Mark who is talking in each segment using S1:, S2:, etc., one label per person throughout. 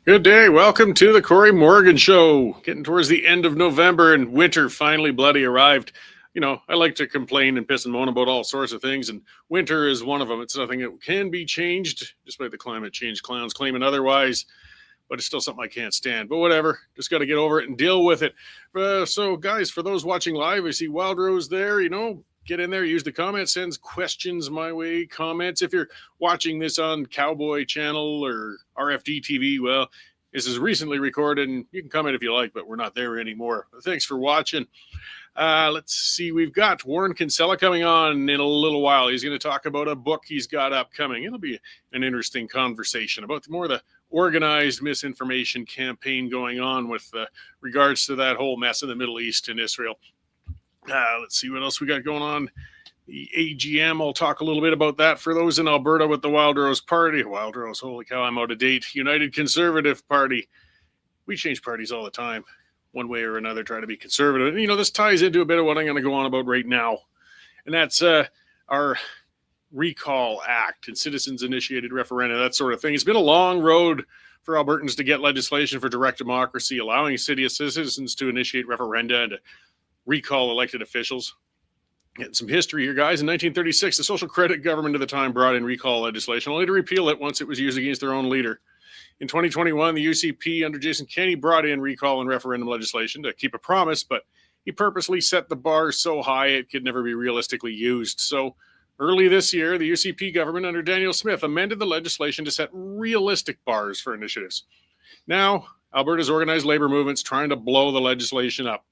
S1: Good day. Welcome to the Cory Morgan Show. Getting towards the end of November and winter finally bloody arrived. You know, I like to complain and piss and moan about all sorts of things, and winter is one of them. It's nothing that can be changed, despite the climate change clowns claiming otherwise, but it's still something I can't stand. But whatever, just got to get over it and deal with it. So, guys, for those watching live, I see Wild Rose there, get in there, use the comments, send questions my way, comments. If you're watching this on Cowboy Channel or RFD TV, well, this is recently recorded, and you can comment if you like, but we're not there anymore. Thanks for watching. Let's see, we've got Warren Kinsella coming on in a little while. He's going to talk about a book he's got upcoming. It'll be an interesting conversation about more of the organized misinformation campaign going on with regards to that whole mess in the Middle East and Israel. Let's see what else we got going on. The AGM, I'll talk a little bit about that for those in Alberta with the Wild Rose Party. Wild Rose, holy cow, I'm out of date. United Conservative Party. We change parties all the time, one way or another, try to be conservative. And, this ties into a bit of what I'm going to go on about right now. And that's our Recall Act and citizens-initiated referenda, that sort of thing. It's been a long road for Albertans to get legislation for direct democracy, allowing citizens to initiate referenda and to recall elected officials. Getting some history here, guys. In 1936, the social credit government of the time brought in recall legislation, only to repeal it once it was used against their own leader. In 2021, the UCP under Jason Kenney brought in recall and referendum legislation to keep a promise, but he purposely set the bar so high it could never be realistically used. So early this year, the UCP government under Daniel Smith amended the legislation to set realistic bars for initiatives. Now, Alberta's organized labor movement's trying to blow the legislation up.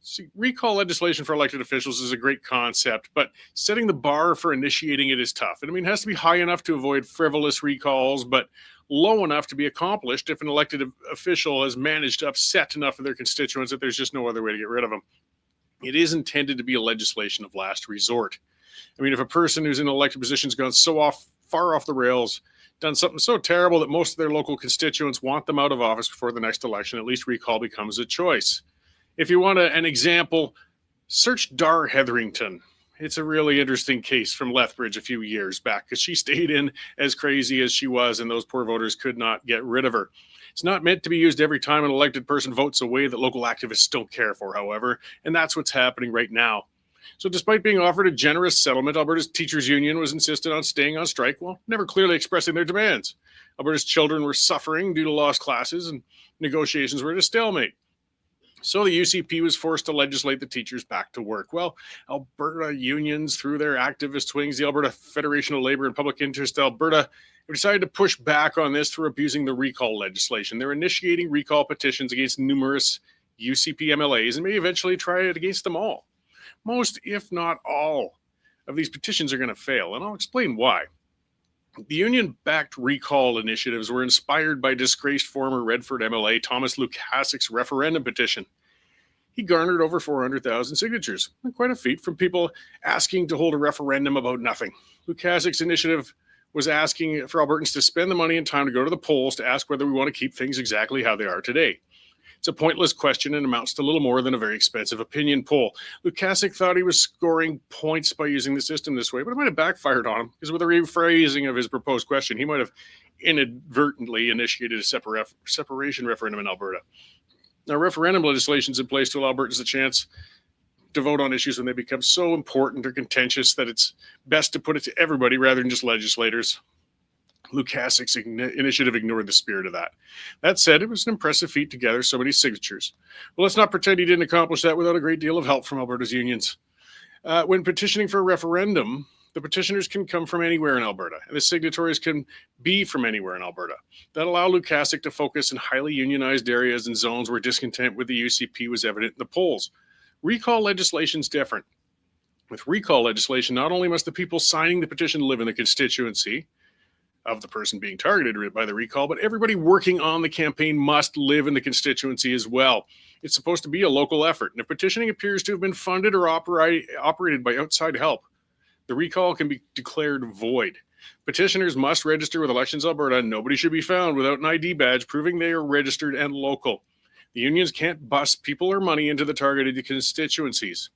S1: See, recall legislation for elected officials is a great concept, but setting the bar for initiating it is tough. And it has to be high enough to avoid frivolous recalls, but low enough to be accomplished if an elected official has managed to upset enough of their constituents that there's just no other way to get rid of them. It is intended to be a legislation of last resort. If a person who's in an elected position has gone far off the rails, done something so terrible that most of their local constituents want them out of office before the next election, at least recall becomes a choice. If you want an example, search Dar Hetherington. It's a really interesting case from Lethbridge a few years back because she stayed in as crazy as she was, and those poor voters could not get rid of her. It's not meant to be used every time an elected person votes a way that local activists don't care for, however, and that's what's happening right now. So despite being offered a generous settlement, Alberta's teachers union was insistent on staying on strike while never clearly expressing their demands. Alberta's children were suffering due to lost classes, and negotiations were at a stalemate. So the UCP was forced to legislate the teachers back to work. Well, Alberta unions, through their activist wings, the Alberta Federation of Labour and Public Interest Alberta, have decided to push back on this through abusing the recall legislation. They're initiating recall petitions against numerous UCP MLAs and may eventually try it against them all. Most, if not all, of these petitions are going to fail, and I'll explain why. The union-backed recall initiatives were inspired by disgraced former Redford MLA Thomas Lukaszyk's referendum petition. He garnered over 400,000 signatures, quite a feat from people asking to hold a referendum about nothing. Lukaszyk's initiative was asking for Albertans to spend the money and time to go to the polls to ask whether we want to keep things exactly how they are today. It's a pointless question and amounts to little more than a very expensive opinion poll. Lukaszych thought he was scoring points by using the system this way, but it might have backfired on him because with the rephrasing of his proposed question, he might have inadvertently initiated a separation referendum in Alberta. Now, referendum legislation is in place to allow Albertans a chance to vote on issues when they become so important or contentious that it's best to put it to everybody rather than just legislators. Lukaszyk's initiative ignored the spirit of that. That said, it was an impressive feat to gather so many signatures. Well, let's not pretend he didn't accomplish that without a great deal of help from Alberta's unions. When petitioning for a referendum, the petitioners can come from anywhere in Alberta, and the signatories can be from anywhere in Alberta. That allowed Lukaszych to focus in highly unionized areas and zones where discontent with the UCP was evident in the polls. Recall legislation is different. With recall legislation, not only must the people signing the petition live in the constituency of the person being targeted by the recall, but everybody working on the campaign must live in the constituency as well. It's supposed to be a local effort, and if petitioning appears to have been funded or operated by outside help, the recall can be declared void. Petitioners must register with Elections Alberta, and nobody should be found without an ID badge proving they are registered and local. The unions can't bust people or money into the targeted constituencies.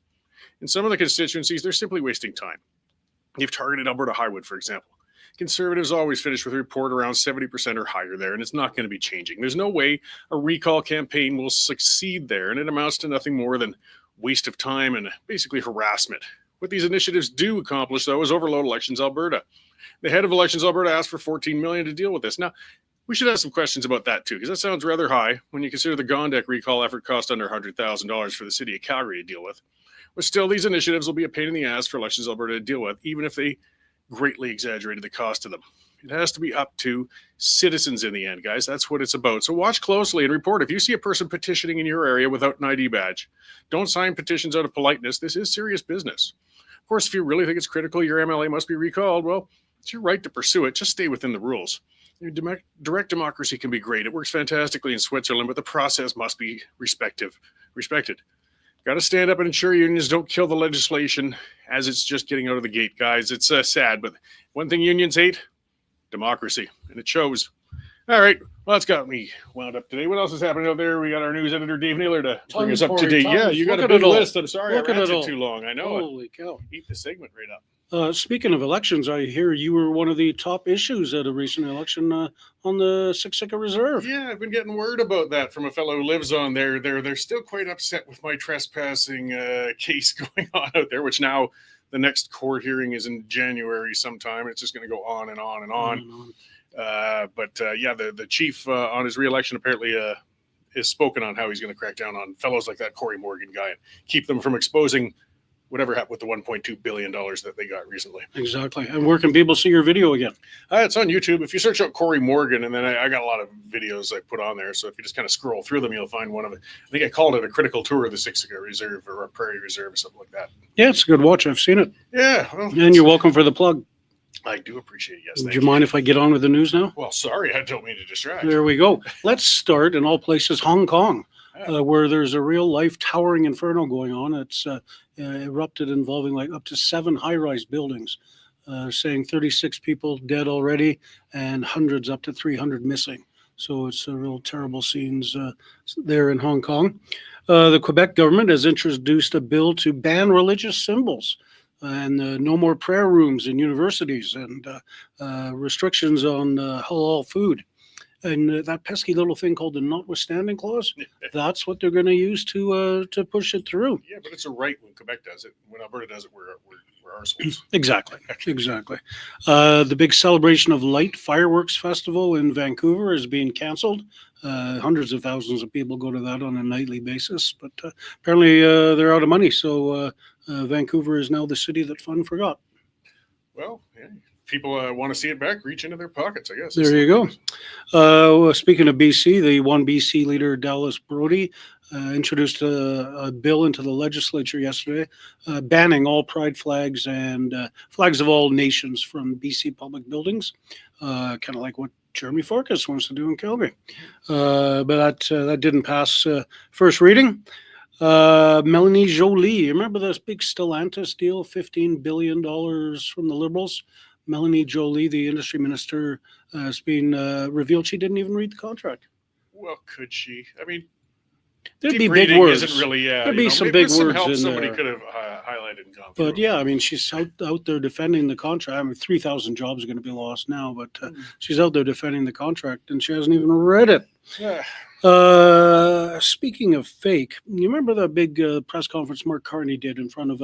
S1: In some of the constituencies, they're simply wasting time. You've targeted Alberta Highwood, for example. Conservatives always finish with a report around 70% or higher there, and it's not going to be changing. There's no way a recall campaign will succeed there, and it amounts to nothing more than waste of time and basically harassment. What these initiatives do accomplish, though, is overload Elections Alberta. The head of Elections Alberta asked for $14 million to deal with this. Now, we should have some questions about that, too, because that sounds rather high when you consider the Gondek recall effort cost under $100,000 for the city of Calgary to deal with. But still, these initiatives will be a pain in the ass for Elections Alberta to deal with, even if they greatly exaggerated the cost of them. It has to be up to citizens in the end, guys. That's what it's about. So watch closely and report if you see a person petitioning in your area without an ID badge. Don't sign petitions out of politeness. This is serious business. Of course, if you really think it's critical your MLA must be recalled, well, it's your right to pursue it. Just stay within the rules. Direct democracy can be great. It works fantastically in Switzerland, but the process must be respected. Got to stand up and ensure unions don't kill the legislation as it's just getting out of the gate, guys. It's sad, but one thing unions hate, democracy, and it shows. All right, well, that's got me wound up today. What else is happening out there? We got our news editor, Dave Naylor, to bring us up to date. Yeah, you got a big list. I'm sorry I ranted too long. I know.
S2: Holy cow.
S1: Eat the segment right up.
S2: Speaking of elections, I hear you were one of the top issues at a recent election on the Siksika Reserve.
S1: Yeah, I've been getting word about that from a fellow who lives on there. They're still quite upset with my trespassing case going on out there, which now the next court hearing is in January sometime. It's just going to go on and on and on. The chief on his re-election apparently has spoken on how he's going to crack down on fellows like that Cory Morgan guy and keep them from exposing whatever happened with the $1.2 billion that they got recently.
S2: Exactly. And where can people see your video again?
S1: It's on YouTube. If you search out Cory Morgan, and then I got a lot of videos I put on there. So if you just kind of scroll through them, you'll find one of it. I think I called it a critical tour of the Siksika Reserve or a Prairie Reserve or something like that.
S2: Yeah, it's a good watch. I've seen it.
S1: Yeah. Well,
S2: and you're welcome for the plug.
S1: I do appreciate it. Yes.
S2: Do you mind if I get on with the news now?
S1: Well, sorry. I don't mean to distract.
S2: There we go. Let's start in all places, Hong Kong. Where there's a real life towering inferno going on. It's erupted involving like up to 7 high-rise buildings, saying 36 people dead already and hundreds up to 300 missing. So it's a real terrible scenes there in Hong Kong. The Quebec government has introduced a bill to ban religious symbols and no more prayer rooms in universities and restrictions on halal food. And that pesky little thing called the notwithstanding clause, that's what they're going to use to push it through.
S1: Yeah, but it's a right when Quebec does it. When Alberta does it, we're arseholes.
S2: Exactly. The big Celebration of Light fireworks festival in Vancouver is being canceled. Hundreds of thousands of people go to that on a nightly basis, but apparently they're out of money. So Vancouver is now the city that fun forgot.
S1: Well, yeah. People want to see it back, reach into their pockets, I guess.
S2: There you go. Speaking of BC, the one BC leader, Dallas Brody, introduced a bill into the legislature yesterday banning all pride flags and flags of all nations from BC public buildings, kind of like what Jeremy Farkas wants to do in Calgary. But that didn't pass first reading. Melanie Joly, remember this big Stellantis deal, $15 billion from the Liberals? Melanie Joly, the industry minister, has been revealed she didn't even read the contract.
S1: Well, could she? I mean,
S2: there'd be big words.
S1: Isn't really,
S2: there'd be some big words in
S1: somebody
S2: there.
S1: Could have highlighted and gone through.
S2: But yeah, I mean, she's out there defending the contract. I mean, 3,000 jobs are going to be lost now, but she's out there defending the contract, and she hasn't even read it.
S1: Yeah.
S2: Speaking of fake, you remember that big press conference Mark Carney did in front of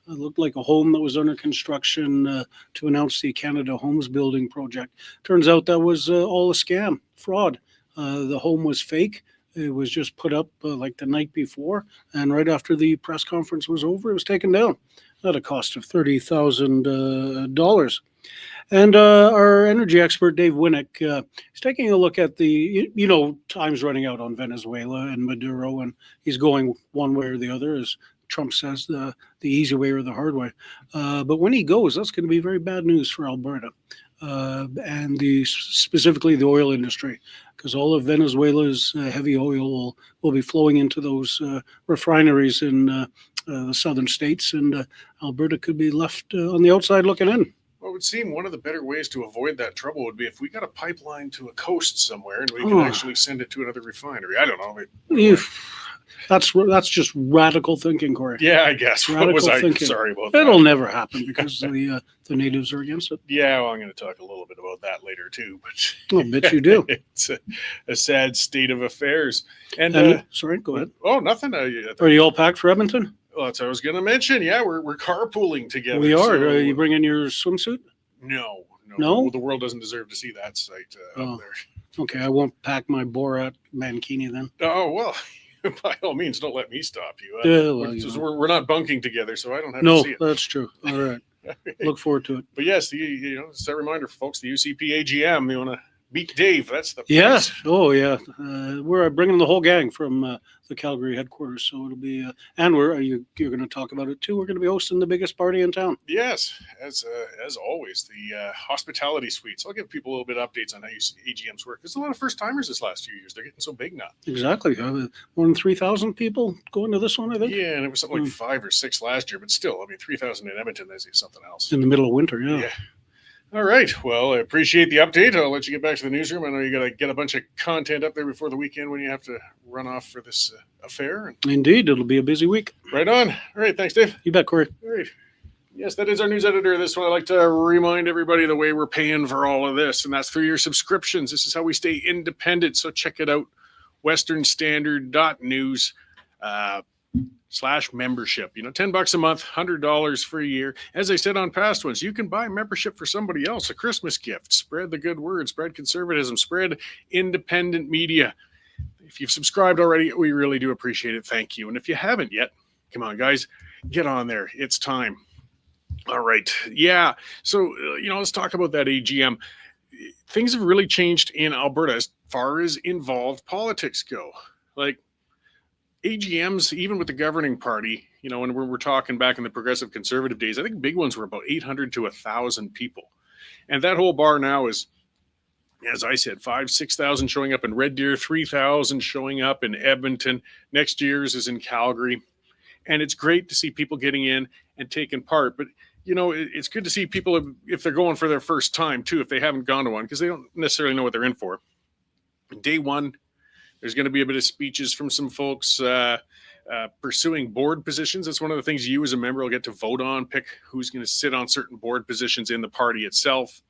S2: looked like a home that was under construction to announce the Canada Homes building project. Turns out that was all a scam, fraud. The home was fake. It was just put up like the night before, and right after the press conference was over, it was taken down at a cost of $30,000. And our energy expert, Dave Winnick, is taking a look at time's running out on Venezuela and Maduro, and he's going one way or the other, as Trump says, the easy way or the hard way. But when he goes, that's going to be very bad news for Alberta and specifically the oil industry, because all of Venezuela's heavy oil will be flowing into those refineries in the southern states, and Alberta could be left on the outside looking in.
S1: Well, it would seem one of the better ways to avoid that trouble would be if we got a pipeline to a coast somewhere and we could actually send it to another refinery. I don't know.
S2: That's just radical thinking, Corey.
S1: Yeah, I guess. What was
S2: Radical
S1: I?
S2: thinking.
S1: Sorry about that.
S2: It'll never happen because the natives are against it.
S1: Yeah, well, I'm going to talk a little bit about that later too. But
S2: I'll bet you do.
S1: it's a sad state of affairs. And
S2: Sorry, go ahead.
S1: oh, nothing.
S2: Are you all packed for Edmonton?
S1: Well, that's what I was going to mention. Yeah, we're carpooling together.
S2: We are.
S1: So,
S2: You bringing your swimsuit?
S1: No.
S2: No?
S1: The world doesn't deserve to see that sight up there.
S2: Okay, I won't pack my Borat mankini then.
S1: Oh, well, by all means, don't let me stop you. We're not bunking together, so I don't have to see it.
S2: No, that's true. All right. Look forward to it.
S1: But yes, it's a reminder, folks, the UCP AGM, you want to beat Dave. That's the
S2: Yes. Oh, yeah. We're bringing the whole gang from the Calgary headquarters, so it'll be. And you're going to talk about it too. We're going to be hosting the biggest party in town.
S1: Yes, as always, the hospitality suites. I'll give people a little bit of updates on how AGMs work. There's a lot of first timers this last few years. They're getting so big now.
S2: Exactly. More than 3,000 people going to this one, I think.
S1: Yeah, and it was something like 5 or 6 last year, but still, 3,000 in Edmonton is something else.
S2: In the middle of winter, yeah.
S1: All right. Well, I appreciate the update. I'll let you get back to the newsroom. I know you got to get a bunch of content up there before the weekend when you have to run off for this affair.
S2: Indeed. It'll be a busy week.
S1: Right on. All right. Thanks, Dave.
S2: You bet, Corey.
S1: All right. Yes, that is our news editor. This one, I'd like to remind everybody the way we're paying for all of this, and that's through your subscriptions. This is how we stay independent. So check it out, westernstandard.news. /membership, $10 a month, $100 for a year. As I said on past ones, you can buy membership for somebody else, a Christmas gift. Spread the good word, spread conservatism, spread independent media. If you've subscribed already, we really do appreciate it. Thank you. And if you haven't yet, come on, guys, get on there. It's time. All right. Yeah. So, let's talk about that AGM. Things have really changed in Alberta as far as involved politics go. Like, AGMs, even with the governing party, when we're talking back in the progressive conservative days, I think big ones were about 800 to 1,000 people. And that whole bar now is, as I said, 5,000-6,000 showing up in Red Deer, 3,000 showing up in Edmonton. Next year's is in Calgary. And it's great to see people getting in and taking part. But, it's good to see people, if they're going for their first time, too, if they haven't gone to one, because they don't necessarily know what they're in for. Day one, there's going to be a bit of speeches from some folks pursuing board positions. That's one of the things you as a member will get to vote on, pick who's going to sit on certain board positions in the party itself.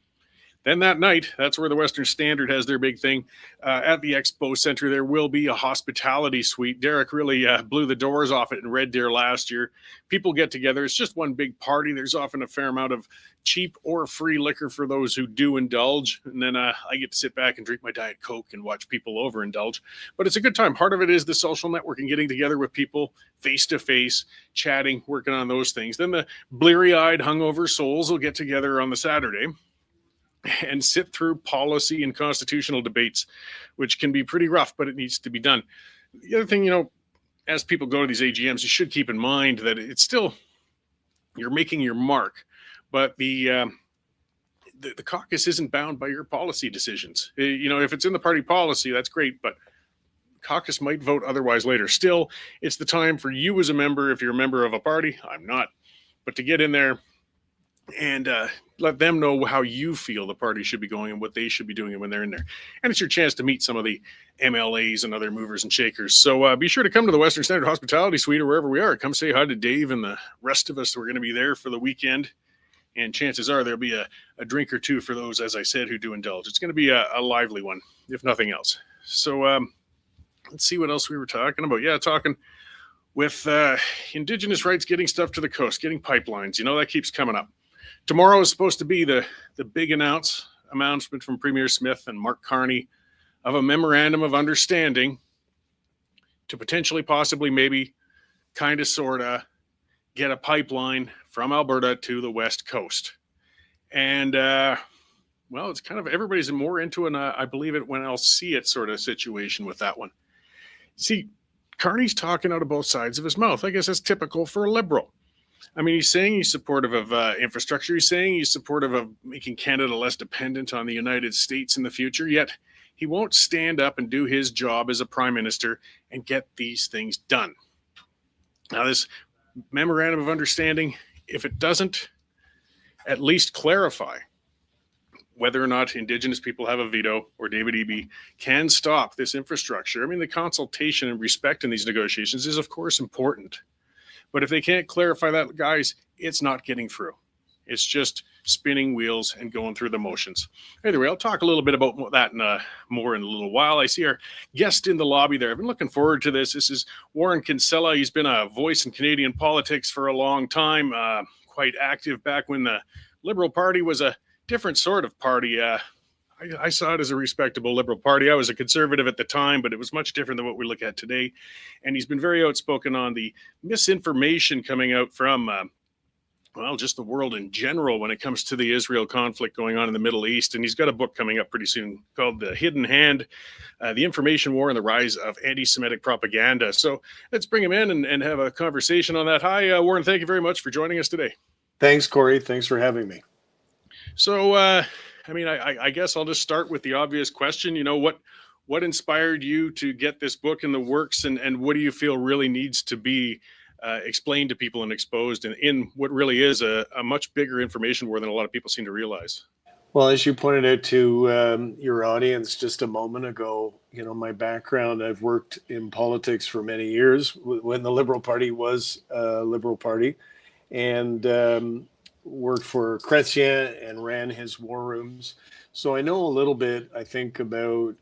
S1: Then that night, that's where the Western Standard has their big thing. At the Expo Center, there will be a hospitality suite. Derek really blew the doors off it in Red Deer last year. People get together. It's just one big party. There's often a fair amount of cheap or free liquor for those who do indulge. And then I get to sit back and drink my Diet Coke and watch people overindulge. But it's a good time. Part of it is the social networking, getting together with people face-to-face, chatting, working on those things. Then the bleary-eyed, hungover souls will get together on the Saturday and sit through policy and constitutional debates, which can be pretty rough, but it needs to be done. The other thing, as people go to these AGMs, you should keep in mind that it's still, you're making your mark, but the caucus isn't bound by your policy decisions. If it's in the party policy, that's great, but caucus might vote otherwise later. Still, it's the time for you as a member, if you're a member of a party, I'm not, but to get in there and let them know how you feel the party should be going and what they should be doing when they're in there. And it's your chance to meet some of the MLAs and other movers and shakers. So be sure to come to the Western Standard Hospitality Suite or wherever we are. Come say hi to Dave and the rest of us. We're going to be there for the weekend. And chances are there'll be a drink or two for those, as I said, who do indulge. It's going to be a lively one, if nothing else. So let's see what else we were talking about. Yeah, talking with Indigenous rights, getting stuff to the coast, getting pipelines. That keeps coming up. Tomorrow is supposed to be the big announcement from Premier Smith and Mark Carney of a memorandum of understanding to potentially, possibly, maybe, kind of, sort of, get a pipeline from Alberta to the West Coast. And, it's kind of, everybody's more into an I believe it when I'll see it sort of situation with that one. See, Carney's talking out of both sides of his mouth. I guess that's typical for a Liberal. He's saying he's supportive of infrastructure. He's saying he's supportive of making Canada less dependent on the United States in the future, yet he won't stand up and do his job as a prime minister and get these things done. Now, this memorandum of understanding, if it doesn't at least clarify whether or not Indigenous people have a veto or David Eby can stop this infrastructure. I mean, the consultation and respect in these negotiations is, of course, important. But if they can't clarify that, guys, it's not getting through. It's just spinning wheels and going through the motions. Anyway, I'll talk a little bit about that more in a little while. I see our guest in the lobby there. I've been looking forward to this. This is Warren Kinsella. He's been a voice in Canadian politics for a long time, quite active back when the Liberal Party was a different sort of party. I saw it as a respectable Liberal Party. I was a conservative at the time, but it was much different than what we look at today. And he's been very outspoken on the misinformation coming out from just the world in general when it comes to the Israel conflict going on in the Middle East. And he's got a book coming up pretty soon called The Hidden Hand, The Information War and the Rise of Anti-Semitic Propaganda. So let's bring him in and have a conversation on that. Hi, Warren. Thank you very much for joining us today.
S3: Thanks, Cory. Thanks for having me.
S1: So, I guess I'll just start with the obvious question. You know, what inspired you to get this book in the works, and what do you feel really needs to be explained to people and exposed in what really is a much bigger information war than a lot of people seem to realize?
S3: Well, as you pointed out to your audience just a moment ago, you know, my background, I've worked in politics for many years when the Liberal Party was a Liberal Party, and worked for Chrétien and ran his war rooms. So I know a little bit, I think, about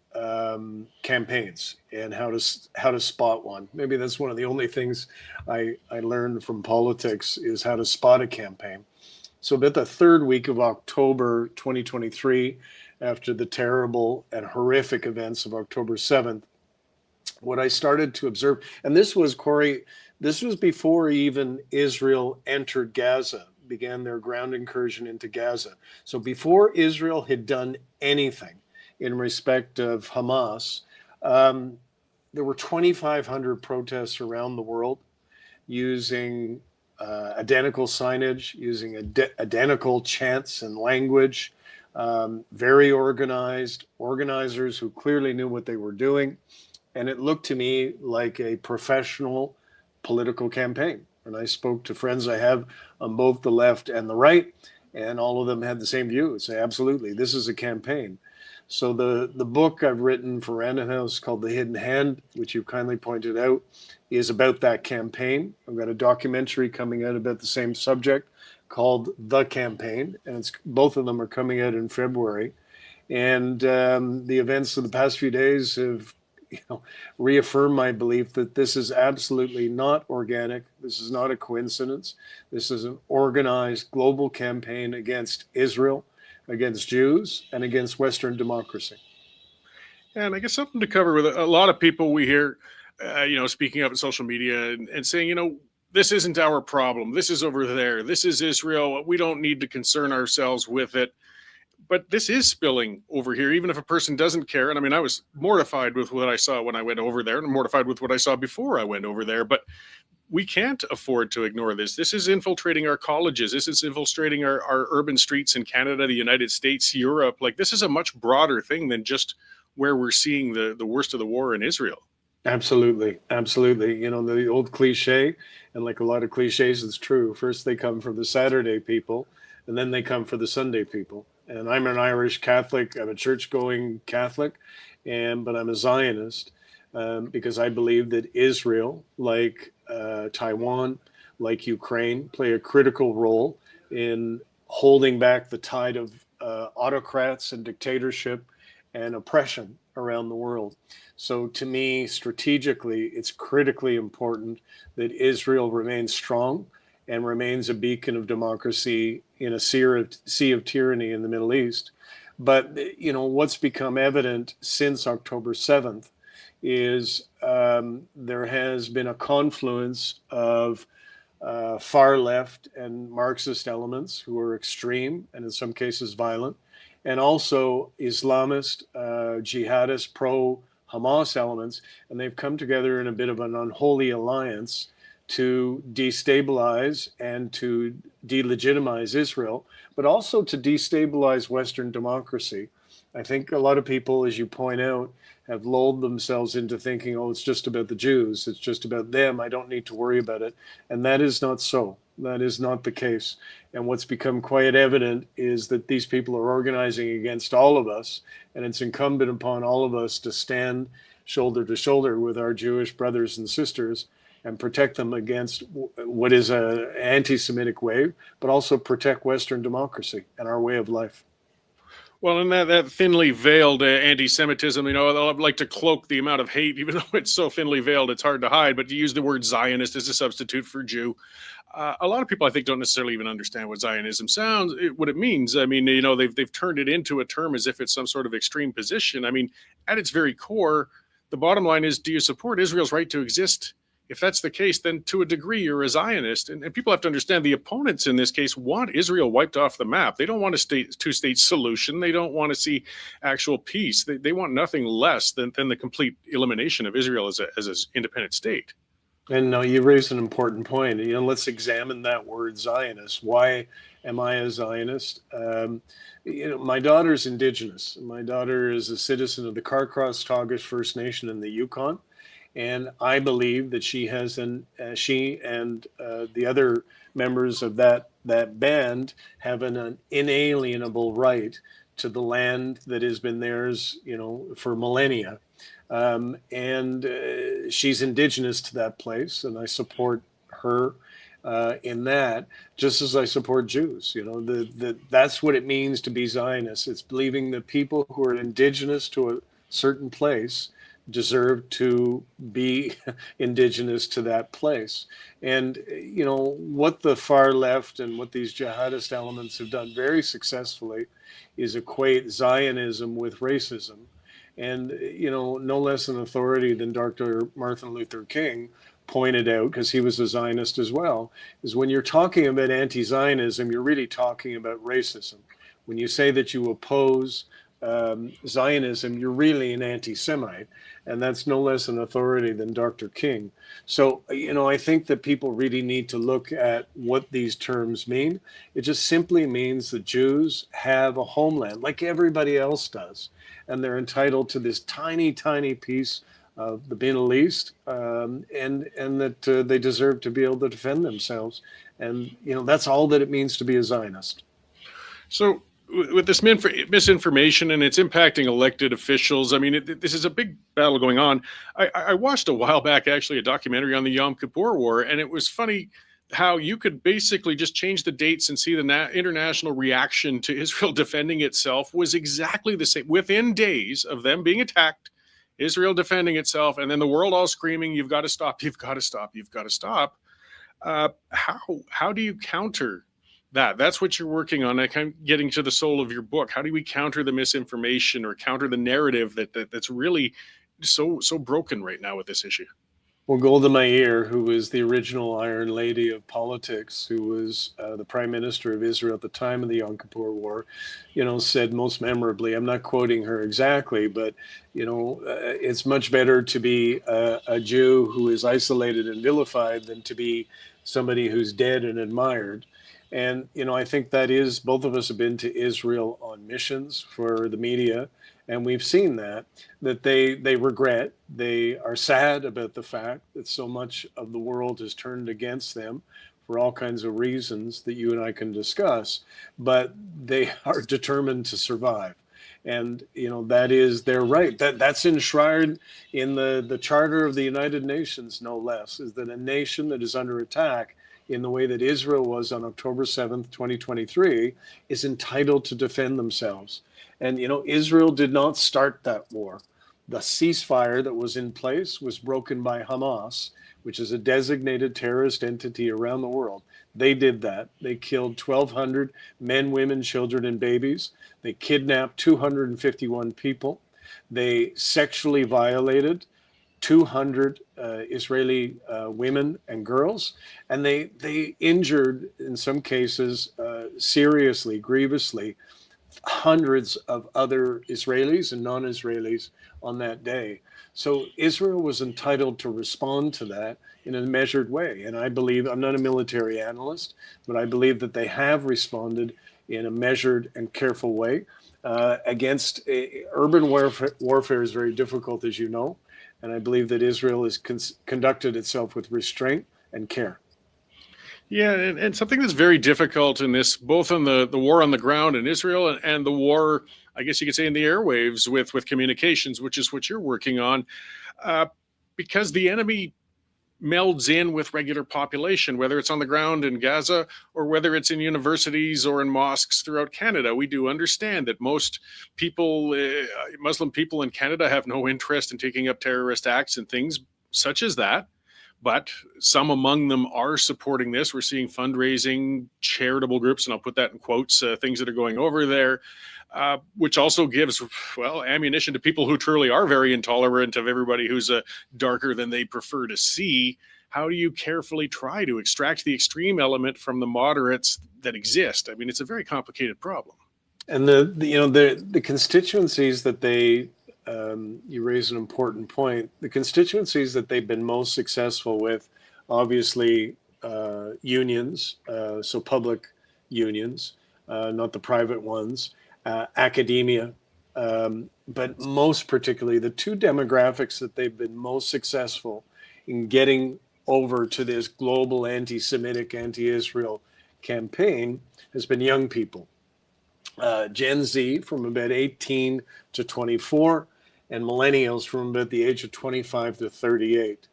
S3: campaigns and how to spot one. Maybe that's one of the only things I learned from politics is how to spot a campaign. So about the third week of October 2023, after the terrible and horrific events of October 7th, what I started to observe, and this was, Cory, this was before even Israel entered Gaza, began their ground incursion into Gaza. So before Israel had done anything in respect of Hamas, there were 2,500 protests around the world using identical signage, using identical chants and language, very organized, organizers who clearly knew what they were doing. And it looked to me like a professional political campaign. And I spoke to friends I have on both the left and the right, and all of them had the same view. Say, absolutely, this is a campaign. So the book I've written for Random House called The Hidden Hand, which you kindly pointed out, is about that campaign. I've got a documentary coming out about the same subject called The Campaign, and both of them are coming out in February. And the events of the past few days have reaffirm my belief that this is absolutely not organic. This is not a coincidence. This is an organized global campaign against Israel, against Jews, and against Western democracy.
S1: And I guess something to cover with a lot of people we hear, speaking up in social media and saying, this isn't our problem. This is over there. This is Israel. We don't need to concern ourselves with it. But this is spilling over here, even if a person doesn't care. And I mean, I was mortified with what I saw when I went over there and mortified with what I saw before I went over there. But we can't afford to ignore this. This is infiltrating our colleges. This is infiltrating our urban streets in Canada, the United States, Europe. Like, this is a much broader thing than just where we're seeing the worst of the war in Israel.
S3: Absolutely. Absolutely. The old cliche, and like a lot of cliches, it's true. First, they come for the Saturday people, and then they come for the Sunday people. And I'm an Irish Catholic. I'm a church-going Catholic, but I'm a Zionist because I believe that Israel, like Taiwan, like Ukraine, play a critical role in holding back the tide of autocrats and dictatorship and oppression around the world. So to me, strategically, it's critically important that Israel remains strong and remains a beacon of democracy in a sea of tyranny in the Middle East. But, what's become evident since October 7th is there has been a confluence of far left and Marxist elements who are extreme and in some cases violent, and also Islamist, jihadist, pro-Hamas elements, and they've come together in a bit of an unholy alliance to destabilize and to delegitimize Israel, but also to destabilize Western democracy. I think a lot of people, as you point out, have lulled themselves into thinking, oh, it's just about the Jews. It's just about them. I don't need to worry about it. And that is not so. That is not the case. And what's become quite evident is that these people are organizing against all of us, and it's incumbent upon all of us to stand shoulder to shoulder with our Jewish brothers and sisters and protect them against what is an anti-Semitic wave, but also protect Western democracy and our way of life.
S1: Well, and that thinly veiled anti-Semitism, I like to cloak the amount of hate, even though it's so thinly veiled, it's hard to hide. But to use the word Zionist as a substitute for Jew, a lot of people, I think, don't necessarily even understand what Zionism what it means. I mean, they've turned it into a term as if it's some sort of extreme position. I mean, at its very core, the bottom line is, do you support Israel's right to exist? If that's the case, then to a degree, you're a Zionist. And people have to understand the opponents in this case want Israel wiped off the map. They don't want a two-state solution. They don't want to see actual peace. They want nothing less than the complete elimination of Israel as an independent state.
S3: And no, you raised an important point. Let's examine that word Zionist. Why am I a Zionist? My daughter's Indigenous. My daughter is a citizen of the Carcross-Tagish First Nation in the Yukon. And I believe that she and the other members of that band have an inalienable right to the land that has been theirs, for millennia. And she's Indigenous to that place, and I support her in that, just as I support Jews. That's what it means to be Zionist. It's believing that people who are Indigenous to a certain place deserve to be Indigenous to that place. And, what the far left and what these jihadist elements have done very successfully is equate Zionism with racism. And, no less an authority than Dr. Martin Luther King pointed out, because he was a Zionist as well, is when you're talking about anti-Zionism, you're really talking about racism. When you say that you oppose Zionism, you're really an anti-Semite, and that's no less an authority than Dr. King. So, I think that people really need to look at what these terms mean. It just simply means that Jews have a homeland like everybody else does, and they're entitled to this tiny, tiny piece of the Middle East, and that they deserve to be able to defend themselves. And, that's all that it means to be a Zionist.
S1: So, with this misinformation and it's impacting elected officials, I mean, this is a big battle going on. I watched a while back, actually, a documentary on the Yom Kippur War, and it was funny how you could basically just change the dates and see the international reaction to Israel defending itself was exactly the same. Within days of them being attacked, Israel defending itself, and then the world all screaming, "You've got to stop, you've got to stop, you've got to stop." How do you counter that? That's what you're working on, kind of getting to the soul of your book. How do we counter the misinformation or counter the narrative that's really so broken right now with this issue?
S3: Well, Golda Meir, who was the original Iron Lady of politics, who was the Prime Minister of Israel at the time of the Yom Kippur War, said most memorably, I'm not quoting her exactly, but, it's much better to be a Jew who is isolated and vilified than to be somebody who's dead and admired. And, I think that is, both of us have been to Israel on missions for the media, and we've seen that they regret, they are sad about the fact that so much of the world has turned against them for all kinds of reasons that you and I can discuss, but they are determined to survive. And, that is their right. That's enshrined in the Charter of the United Nations, no less, is that a nation that is under attack in the way that Israel was on October 7th, 2023, is entitled to defend themselves. And, Israel did not start that war. The ceasefire that was in place was broken by Hamas, which is a designated terrorist entity around the world. They did that. They killed 1,200 men, women, children, and babies. They kidnapped 251 people. They sexually violated 200 Israeli women and girls, and they injured, in some cases, seriously, grievously, hundreds of other Israelis and non-Israelis on that day. So Israel was entitled to respond to that in a measured way. And I believe, I'm not a military analyst, but I believe that they have responded in a measured and careful way. Against urban warfare is very difficult, as you know. And I believe that Israel has conducted itself with restraint and care.
S1: Yeah, and something that's very difficult in this, both on the war on the ground in Israel and the war, I guess you could say, in the airwaves with communications, which is what you're working on, uh, because the enemy melds in with regular population, whether it's on the ground in Gaza or whether it's in universities or in mosques throughout Canada. We do understand that most people, Muslim people in Canada, have no interest in taking up terrorist acts and things such as that. But some among them are supporting this. We're seeing fundraising, charitable groups, and I'll put that in quotes, things that are going over there, which also gives, well, ammunition to people who truly are very intolerant of everybody who's darker than they prefer to see. How do you carefully try to extract the extreme element from the moderates that exist? I mean, it's a very complicated problem.
S3: And the constituencies that they you raise an important point. The constituencies that they've been most successful with, obviously, unions, so public unions, not the private ones, academia, but most particularly the two demographics that they've been most successful in getting over to this global anti-Semitic, anti-Israel campaign has been young people. Gen Z from about 18 to 24, and millennials from about the age of 25 to 38.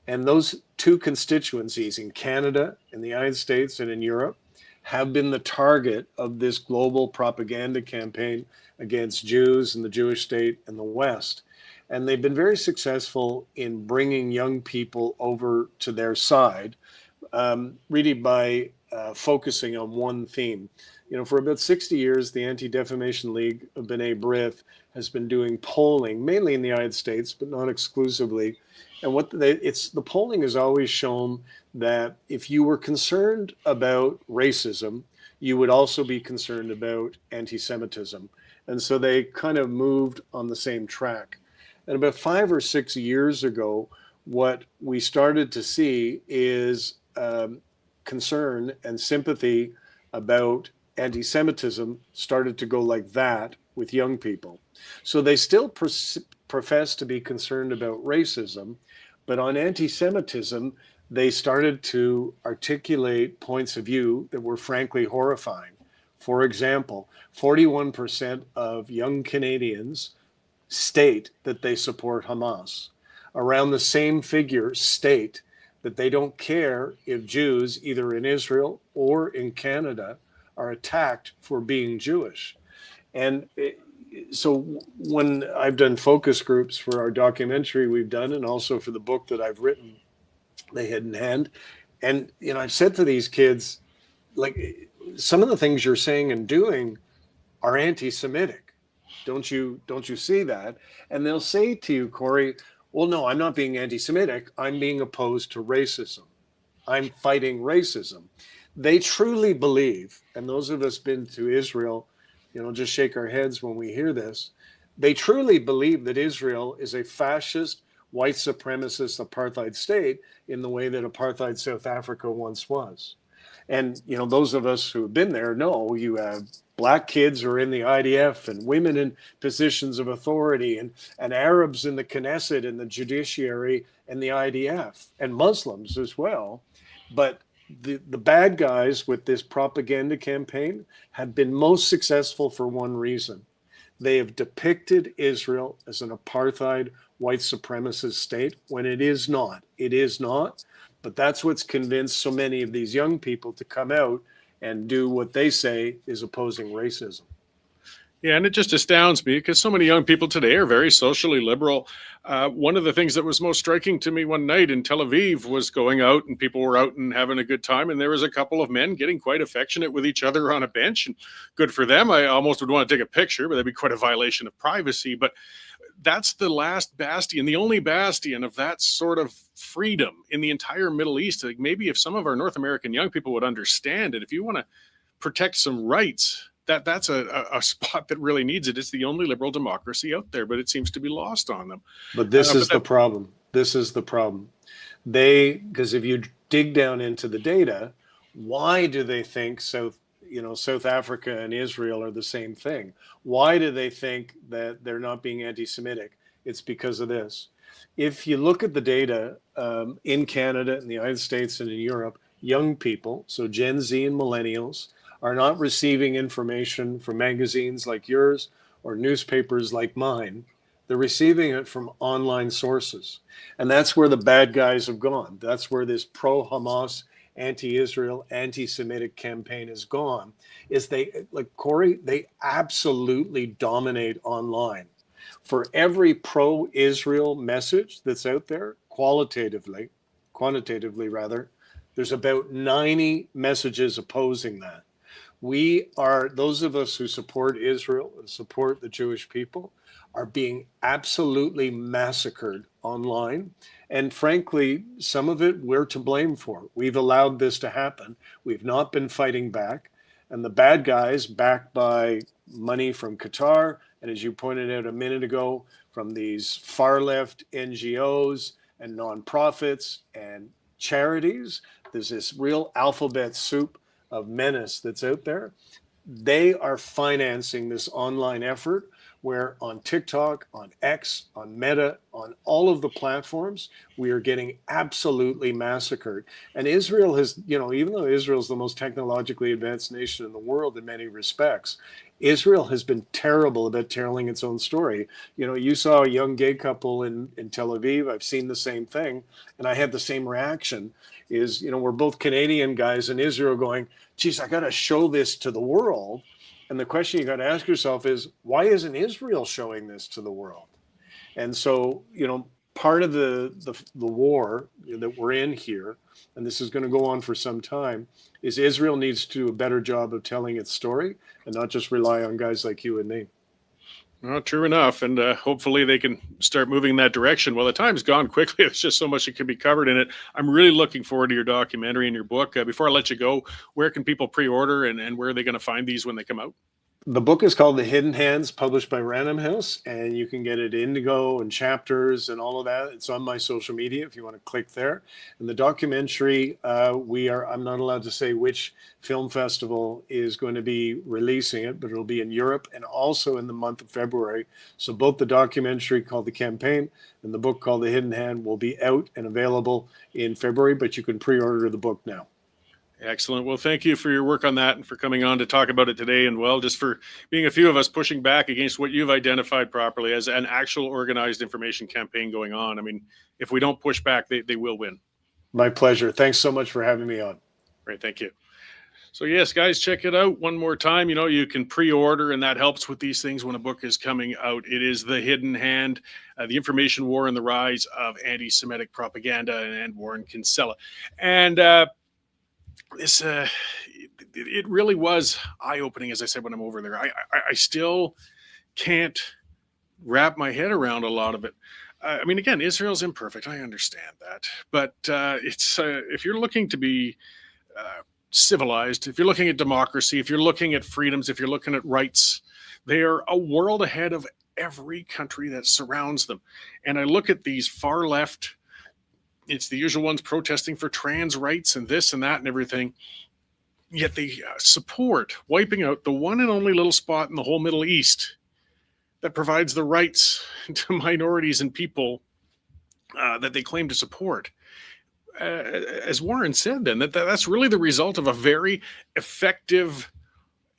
S3: And those two constituencies in Canada, in the United States, and in Europe have been the target of this global propaganda campaign against Jews and the Jewish state and the West. And they've been very successful in bringing young people over to their side, really by focusing on one theme. You know, for about 60 years, the Anti-Defamation League of B'nai B'rith has been doing polling, mainly in the United States, but not exclusively. And the polling has always shown that if you were concerned about racism, you would also be concerned about anti-Semitism. And so they kind of moved on the same track. And about 5 or 6 years ago, what we started to see is concern and sympathy about anti-Semitism started to go like that with young people. So they still profess to be concerned about racism, but on anti-Semitism, they started to articulate points of view that were frankly horrifying. For example, 41% of young Canadians state that they support Hamas. Around the same figure state that they don't care if Jews, either in Israel or in Canada, are attacked for being Jewish. And so when I've done focus groups for our documentary we've done, and also for the book that I've written, They Hidden Hand, and I've said to these kids, like, some of the things you're saying and doing are anti-Semitic. Don't you see that? And they'll say to you, Cory, well, no, I'm not being anti-Semitic. I'm being opposed to racism. I'm fighting racism. They truly believe, and those of us been to Israel, just shake our heads when we hear this. They truly believe that Israel is a fascist, white supremacist apartheid state in the way that apartheid South Africa once was. And, those of us who have been there know you have black kids who are in the IDF and women in positions of authority and Arabs in the Knesset and the judiciary and the IDF and Muslims as well. But the bad guys with this propaganda campaign have been most successful for one reason. They have depicted Israel as an apartheid white supremacist state when it is not. It is not. But that's what's convinced so many of these young people to come out and do what they say is opposing racism.
S1: Yeah, and it just astounds me because so many young people today are very socially liberal. One of the things that was most striking to me one night in Tel Aviv was going out and people were out and having a good time. And there was a couple of men getting quite affectionate with each other on a bench. And good for them. I almost would want to take a picture, but that'd be quite a violation of privacy. But that's the last bastion, the only bastion of that sort of freedom in the entire Middle East. Like maybe if some of our North American young people would understand it, if you want to protect some rights, that's a spot that really needs it. It's the only liberal democracy out there, but it seems to be lost on them.
S3: But this is the problem. This is the problem. Because if you dig down into the data, why do they think South Africa and Israel are the same thing? Why do they think that they're not being anti-Semitic? It's because of this. If you look at the data in Canada, in the United States, and in Europe, young people, so Gen Z and millennials, are not receiving information from magazines like yours or newspapers like mine. They're receiving it from online sources. And that's where the bad guys have gone. That's where this pro-Hamas, anti-Israel, anti-Semitic campaign has gone, is they, like Cory, they absolutely dominate online. For every pro-Israel message that's out there, quantitatively rather, there's about 90 messages opposing that. We are, those of us who support Israel and support the Jewish people, are being absolutely massacred online. And frankly, some of it we're to blame for. We've allowed this to happen. We've not been fighting back. And the bad guys, backed by money from Qatar, and as you pointed out a minute ago, from these far left NGOs and nonprofits and charities, there's this real alphabet soup of menace that's out there. They are financing this online effort where on TikTok, on X, on Meta, on all of the platforms, we are getting absolutely massacred. And Israel has, even though Israel is the most technologically advanced nation in the world in many respects, Israel has been terrible about telling its own story. You saw a young gay couple in Tel Aviv. I've seen the same thing, and I had the same reaction. We're both Canadian guys in Israel going, geez, I got to show this to the world. And the question you got to ask yourself is, why isn't Israel showing this to the world? And so, part of the war that we're in here, and this is going to go on for some time, is Israel needs to do a better job of telling its story and not just rely on guys like you and me.
S1: Well, true enough. And hopefully they can start moving in that direction. Well, the time's gone quickly. There's just so much that can be covered in it. I'm really looking forward to your documentary and your book. Before I let you go, where can people pre-order and where are they going to find these when they come out?
S3: The book is called The Hidden Hands, published by Random House, and you can get it Indigo and Chapters and all of that. It's on my social media if you want to click there. And the documentary, I'm not allowed to say which film festival is going to be releasing it, but it'll be in Europe and also in the month of February. So both the documentary called The Campaign and the book called The Hidden Hand will be out and available in February, but you can pre-order the book now.
S1: Excellent. Well, thank you for your work on that and for coming on to talk about it today. And well, just for being a few of us pushing back against what you've identified properly as an actual organized information campaign going on. I mean, if we don't push back, they will win.
S3: My pleasure. Thanks so much for having me on.
S1: Great. Thank you. So yes, guys, check it out one more time. You can pre-order, and that helps with these things when a book is coming out. It is The Hidden Hand, The Information War and the Rise of Anti-Semitic Propaganda, and Warren Kinsella. And this it really was eye-opening, as I said when I'm over there. I still can't wrap my head around a lot of it. I mean, again, Israel's imperfect. I understand that, but it's if you're looking to be civilized, if you're looking at democracy, if you're looking at freedoms, if you're looking at rights, they are a world ahead of every country that surrounds them. And I look at these far left. It's the usual ones protesting for trans rights and this and that and everything. Yet they support wiping out the one and only little spot in the whole Middle East that provides the rights to minorities and people that they claim to support. As Warren said, then, that's really the result of a very effective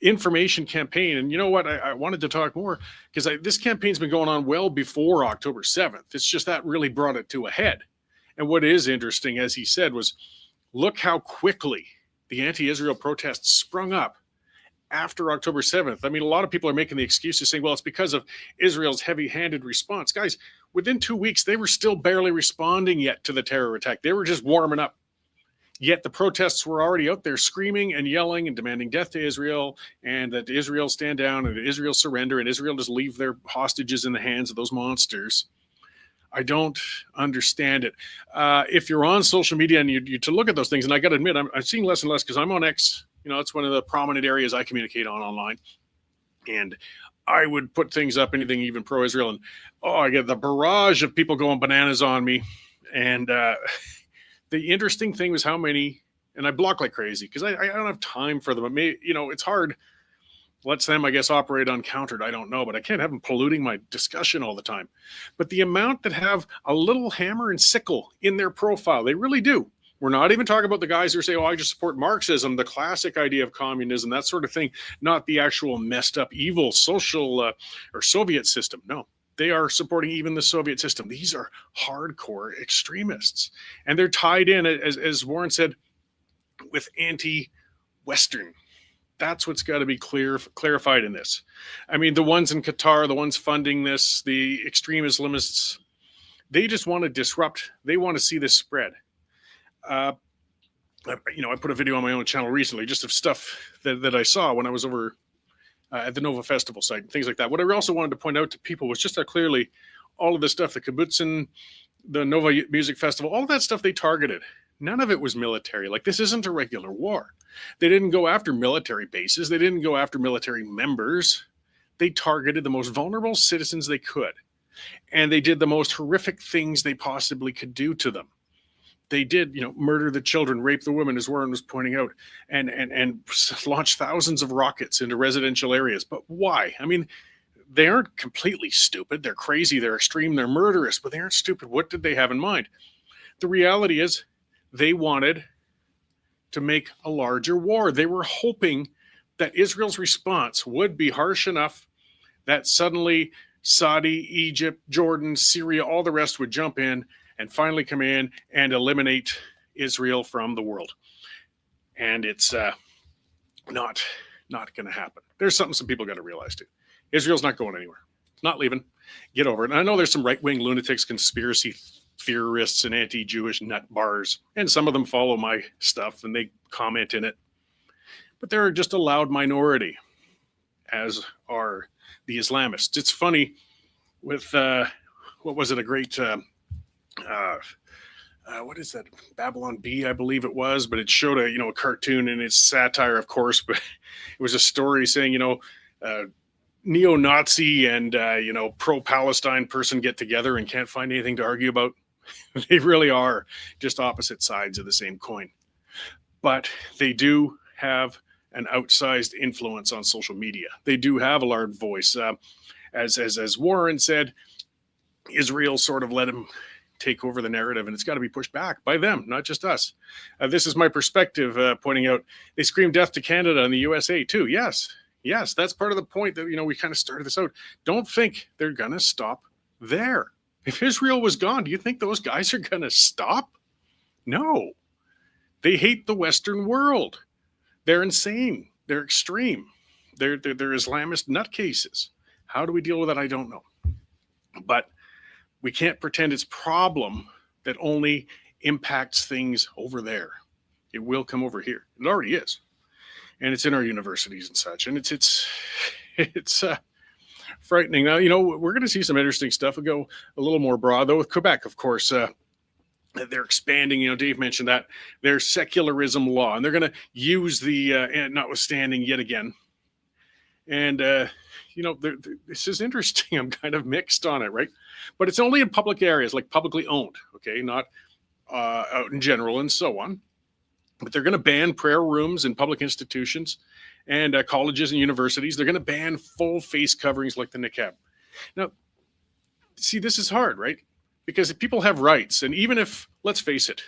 S1: information campaign. And you know what? I wanted to talk more because this campaign's been going on well before October 7th. It's just that really brought it to a head. And what is interesting, as he said, was look how quickly the anti-Israel protests sprung up after October 7th. I mean, a lot of people are making the excuses saying, well, it's because of Israel's heavy-handed response. Guys, within 2 weeks, they were still barely responding yet to the terror attack. They were just warming up. Yet the protests were already out there screaming and yelling and demanding death to Israel and that Israel stand down and Israel surrender and Israel just leave their hostages in the hands of those monsters. I don't understand it. If you're on social media and you to look at those things, and I got to admit, I'm seeing less and less because I'm on X. It's one of the prominent areas I communicate on online. And I would put things up, anything even pro-Israel, and I get the barrage of people going bananas on me. And the interesting thing was how many, and I block like crazy because I don't have time for them. It's hard. Lets them, I guess, operate uncountered. I don't know, but I can't have them polluting my discussion all the time. But the amount that have a little hammer and sickle in their profile, they really do. We're not even talking about the guys who say, oh, I just support Marxism, the classic idea of communism, that sort of thing, not the actual messed up, evil social or Soviet system. No, they are supporting even the Soviet system. These are hardcore extremists. And they're tied in, as Warren said, with anti-Western. That's what's got to be clarified in this. I mean, the ones in Qatar, the ones funding this, the extreme Islamists, they just want to disrupt. They want to see this spread. I put a video on my own channel recently just of stuff that I saw when I was over at the Nova Festival site and things like that. What I also wanted to point out to people was just how clearly all of the stuff, the kibbutzim, the Nova Music Festival, all of that stuff they targeted. None of it was military. Like, this isn't a regular war. They didn't go after military bases. They didn't go after military members. They targeted the most vulnerable citizens they could. And they did the most horrific things they possibly could do to them. They did, murder the children, rape the women, as Warren was pointing out, and launch thousands of rockets into residential areas. But why? I mean, they aren't completely stupid. They're crazy. They're extreme. They're murderous, but they aren't stupid. What did they have in mind? The reality is they wanted to make a larger war. They were hoping that Israel's response would be harsh enough that suddenly Saudi, Egypt, Jordan, Syria, all the rest would jump in and finally come in and eliminate Israel from the world. And it's not going to happen. There's something some people got to realize too. Israel's not going anywhere. It's not leaving. Get over it. And I know there's some right-wing lunatics, conspiracy theorists, and anti-Jewish nut bars, and some of them follow my stuff and they comment in it. But they're just a loud minority, as are the Islamists. It's funny with, what was it, a great... what is that? Babylon Bee, I believe it was, but it showed a cartoon, and it's satire, of course, but it was a story saying, neo-Nazi and, pro-Palestine person get together and can't find anything to argue about. They really are just opposite sides of the same coin. But they do have an outsized influence on social media. They do have a large voice. As Warren said, Israel sort of let him take over the narrative, and it's got to be pushed back by them, not just us. This is my perspective, pointing out they scream death to Canada and the USA too. Yes, that's part of the point that, we kind of started this out. Don't think they're going to stop there. If Israel was gone, do you think those guys are going to stop? No. They hate the Western world. They're insane. They're extreme. They're Islamist nutcases. How do we deal with it? I don't know. But we can't pretend it's a problem that only impacts things over there. It will come over here. It already is. And it's in our universities and such. And it's frightening. Now, we're going to see some interesting stuff. We'll go a little more broad, though, with Quebec, of course. They're expanding, Dave mentioned that, their secularism law. And they're going to use the, notwithstanding yet again. And, this is interesting. I'm kind of mixed on it, right? But it's only in public areas, like publicly owned, okay? Not out in general and so on. But they're going to ban prayer rooms in public institutions and colleges and universities. They're going to ban full face coverings like the niqab. Now, see, this is hard, right? Because if people have rights, and even if, let's face it,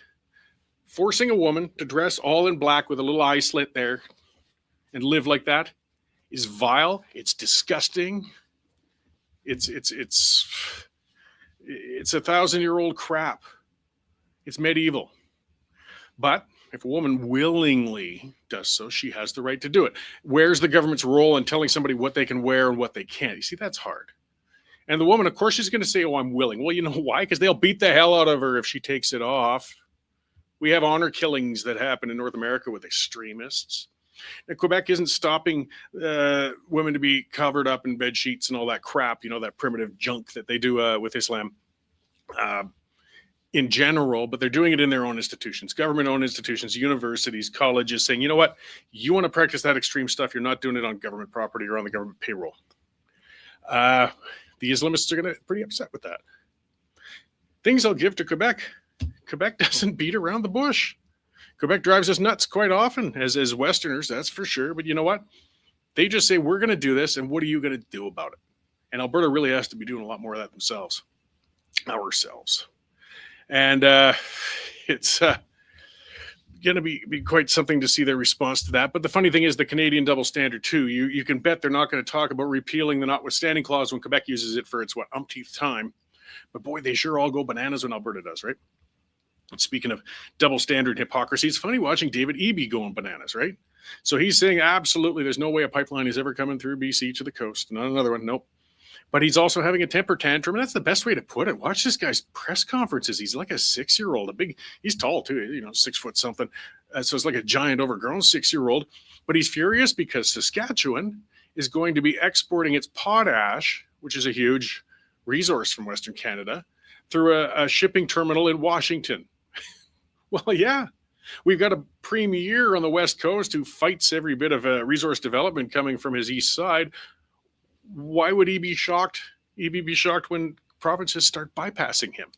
S1: forcing a woman to dress all in black with a little eye slit there and live like that is vile. It's disgusting. It's 1,000-year-old crap. It's medieval. But if a woman willingly does so, she has the right to do it. Where's the government's role in telling somebody what they can wear and what they can't? You see, that's hard. And the woman, of course, she's going to say, oh, I'm willing. Well, you know why? Because they'll beat the hell out of her if she takes it off. We have honor killings that happen in North America with extremists. Now, Quebec isn't stopping women to be covered up in bed sheets and all that crap, that primitive junk that they do with Islam in general, but they're doing it in their own institutions, government-owned institutions, universities, colleges, saying, you know what, you want to practice that extreme stuff, you're not doing it on government property or on the government payroll. The Islamists are going to be pretty upset with that. Things I'll give to Quebec. Quebec doesn't beat around the bush. Quebec drives us nuts quite often as Westerners, that's for sure. But you know what? They just say, we're going to do this, and what are you going to do about it? And Alberta really has to be doing a lot more of that themselves. Ourselves. And it's going to be quite something to see their response to that. But the funny thing is the Canadian double standard too. You can bet they're not going to talk about repealing the notwithstanding clause when Quebec uses it for its umpteenth time. But boy, they sure all go bananas when Alberta does, right? And speaking of double standard hypocrisy, it's funny watching David Eby going bananas, right? So he's saying absolutely there's no way a pipeline is ever coming through BC to the coast. Not another one, nope. But he's also having a temper tantrum, and that's the best way to put it. Watch this guy's press conferences. He's like a 6-year-old, he's tall too, 6 foot something. So it's like a giant overgrown 6-year-old. But he's furious because Saskatchewan is going to be exporting its potash, which is a huge resource from Western Canada, through a shipping terminal in Washington. Well, yeah, we've got a premier on the West Coast who fights every bit of resource development coming from his east side. Why would he be shocked? He'd be shocked when provinces start bypassing him.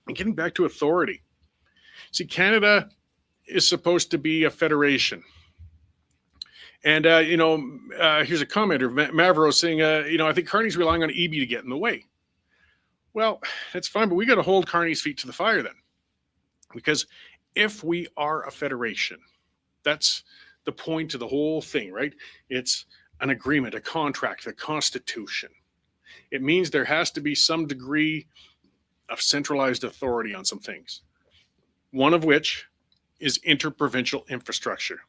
S1: And getting back to authority. See, Canada is supposed to be a federation. And, here's a commenter, Mavro, saying, I think Carney's relying on Eby to get in the way. Well, that's fine, but we got to hold Carney's feet to the fire then. Because if we are a federation, that's the point of the whole thing, right? It's an agreement, a contract, a constitution. It means there has to be some degree of centralized authority on some things. One of which is interprovincial infrastructure.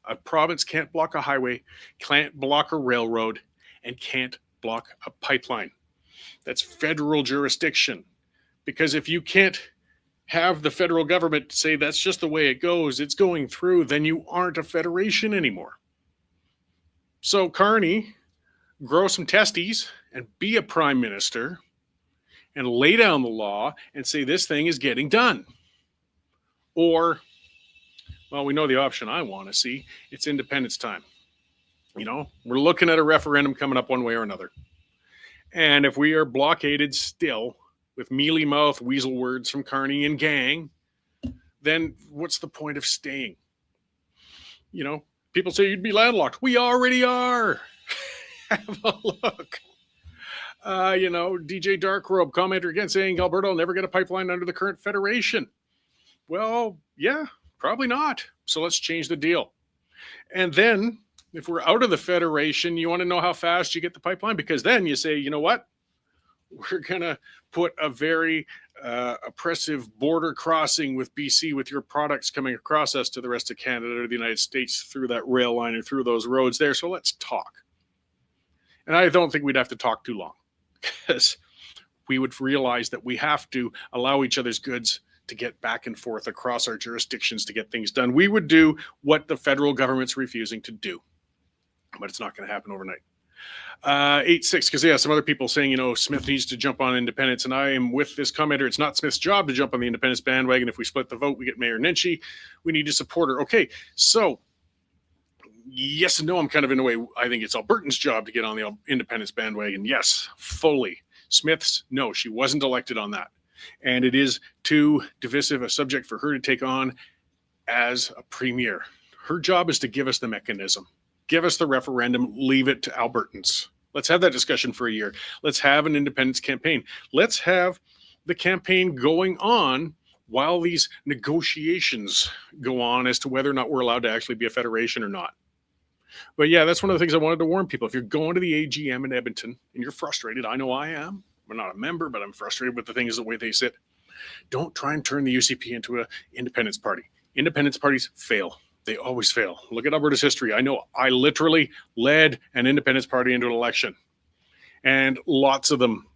S1: A province can't block a highway, can't block a railroad, and can't block a pipeline. That's federal jurisdiction. Because if you can't have the federal government say that's just the way it goes, it's going through, then you aren't a federation anymore. So Carney, grow some testes and be a prime minister and lay down the law and say this thing is getting done. Or, well, we know the option I want to see. It's independence time. We're looking at a referendum coming up one way or another. And if we are blockaded still with mealy-mouthed weasel words from Carney and gang, then what's the point of staying? People say you'd be landlocked. We already are. Have a look. DJ Darkrobe, commenter again saying Alberta will never get a pipeline under the current federation. Well, yeah, probably not. So let's change the deal. And then if we're out of the federation, you want to know how fast you get the pipeline? Because then you say, you know what? We're going to put a very oppressive border crossing with BC with your products coming across us to the rest of Canada or the United States through that rail line and through those roads there. So let's talk. And I don't think we'd have to talk too long because we would realize that we have to allow each other's goods to get back and forth across our jurisdictions to get things done. We would do what the federal government's refusing to do, but it's not going to happen overnight. 8-6, because some other people saying, Smith needs to jump on independence, and I am with this commenter. It's not Smith's job to jump on the independence bandwagon. If we split the vote, we get Mayor Nenshi. We need to support her. Okay, so yes and no, I'm kind of in a way, I think it's Albertans' job to get on the independence bandwagon. Yes, fully. Smith's, no, she wasn't elected on that. And it is too divisive a subject for her to take on as a premier. Her job is to give us the mechanism. Give us the referendum, leave it to Albertans. Let's have that discussion for a year. Let's have an independence campaign. Let's have the campaign going on while these negotiations go on as to whether or not we're allowed to actually be a federation or not. But yeah, that's one of the things I wanted to warn people. If you're going to the AGM in Edmonton and you're frustrated, I know I am. I'm not a member, but I'm frustrated with the things, the way they sit. Don't try and turn the UCP into an independence party. Independence parties fail. They always fail. Look at Alberta's history. I know I literally led an independence party into an election. And lots of them,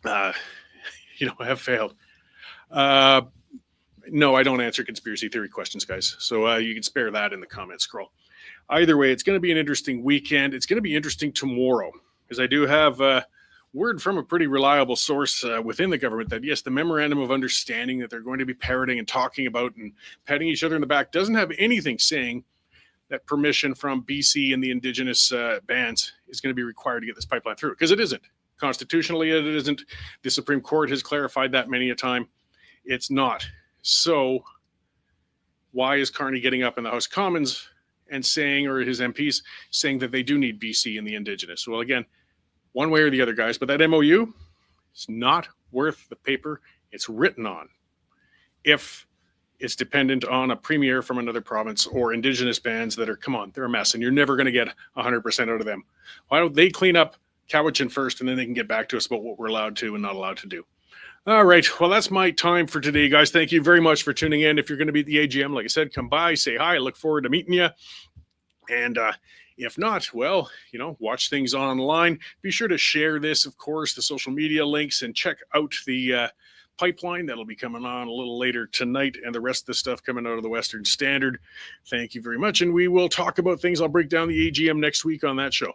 S1: have failed. No, I don't answer conspiracy theory questions, guys. So you can spare that in the comments scroll. Either way, it's going to be an interesting weekend. It's going to be interesting tomorrow because I do have word from a pretty reliable source within the government that, yes, the memorandum of understanding that they're going to be parroting and talking about and patting each other in the back doesn't have anything saying that permission from BC and the Indigenous bands is going to be required to get this pipeline through, because it isn't. Constitutionally, it isn't. The Supreme Court has clarified that many a time. It's not. So why is Carney getting up in the House of Commons and saying, or his MPs saying that they do need BC and the Indigenous? Well, again, one way or the other, guys, but that MOU is not worth the paper it's written on if it's dependent on a premier from another province or Indigenous bands that are, come on, they're a mess, and you're never going to get 100% out of them. Why don't they clean up Cowichan first, and then they can get back to us about what we're allowed to and not allowed to do. All right. Well, that's my time for today, guys. Thank you very much for tuning in. If you're going to be at the AGM, like I said, come by, say hi. I look forward to meeting you. And if not, well, watch things online. Be sure to share this, of course, the social media links, and check out the pipeline that'll be coming on a little later tonight, and the rest of the stuff coming out of the Western Standard. Thank you very much. And we will talk about things. I'll break down the AGM next week on that show.